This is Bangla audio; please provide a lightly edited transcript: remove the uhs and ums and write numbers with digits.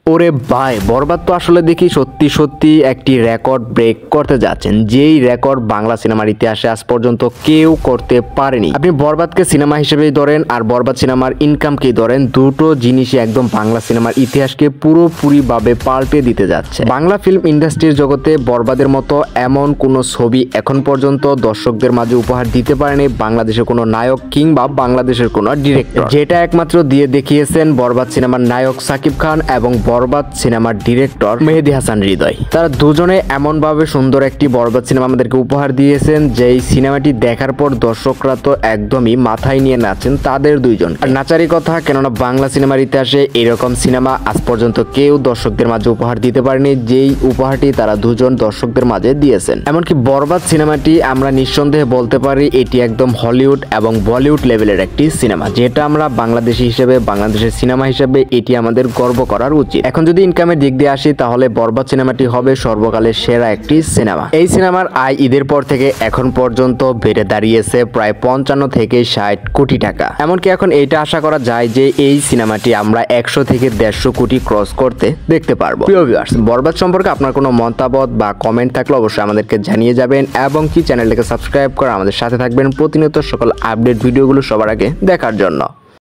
ওরে ভাই, বরবাদ তো আসলে দেখি সত্যি সত্যি একটি রেকর্ড ব্রেক করতে যাচ্ছেন, যেই রেকর্ড বাংলা সিনেমার ইতিহাসে আজ পর্যন্ত কেউ করতে পারেনি। আপনি বরবাদকে সিনেমা হিসেবেই ধরেন আর বরবাদ সিনেমার ইনকামকেই ধরেন, দুটো জিনিসই একদম বাংলা সিনেমার ইতিহাসকে পুরোপুরিভাবে পাল্টে দিতে যাচ্ছে। বাংলা ফিল্ম ইন্ডাস্ট্রির জগতে বরবাদের মতো এমন কোনো ছবি এখন পর্যন্ত দর্শকদের মাঝে উপহার দিতে পারেনি বাংলাদেশের কোনো নায়ক কিংবা বাংলাদেশের কোনো ডিরেক্টর, যেটা একমাত্র দিয়ে দেখিয়েছেন বরবাদ সিনেমার নায়ক সাকিব খান এবং বরবাদ সিনেমার ডিরেক্টর মেহেদী হাসান হৃদয়। তারা দুজনে এমনভাবে সুন্দর একটি বরবাদ সিনেমা আমাদেরকে উপহার দিয়েছেন, যেই সিনেমাটি দেখার পর দর্শকরা তো একদমই মাথায় নিয়ে নাচেন তাদের দুইজন। আর নাচারই কথা, কেননা বাংলা সিনেমার ইতিহাসে এরকম সিনেমা আজ পর্যন্ত কেউ দর্শকদের মাঝে উপহার দিতে পারেনি, যেই উপহারটি তারা দুজন দর্শকদের মাঝে দিয়েছেন। এমনকি বরবাদ সিনেমাটি আমরা নিঃসন্দেহে বলতে পারি এটি একদম হলিউড এবং বলিউড লেভেলের একটি সিনেমা, যেটা আমরা বাংলাদেশি হিসেবে, বাংলাদেশের সিনেমা হিসেবে এটি আমাদের গর্ব করার উচিত। এখন যদি ইনকামের দিক দিয়ে আসি, তাহলে বরবাদ সিনেমাটি হবে সর্বকালের সেরা একটি সিনেমা। এই সিনেমার আয় ঈদের পর থেকে এখন পর্যন্ত বেড়ে দাঁড়িয়েছে প্রায় 55 থেকে 60 কোটি টাকা। এমনকি এখন এইটা আশা করা যায় যে এই সিনেমাটি আমরা 100 থেকে 150 কোটি ক্রস করতে দেখতে পারবো। প্রিয় ভিউয়ার্স, বরবাদ সম্পর্কে আপনার কোনো মতামত বা কমেন্ট থাকলে অবশ্যই আমাদেরকে জানিয়ে যাবেন এবং কি চ্যানেলটাকে সাবস্ক্রাইব করে আমাদের সাথে থাকবেন প্রতিনিয়ত সকল আপডেট ভিডিওগুলো সবার আগে দেখার জন্য।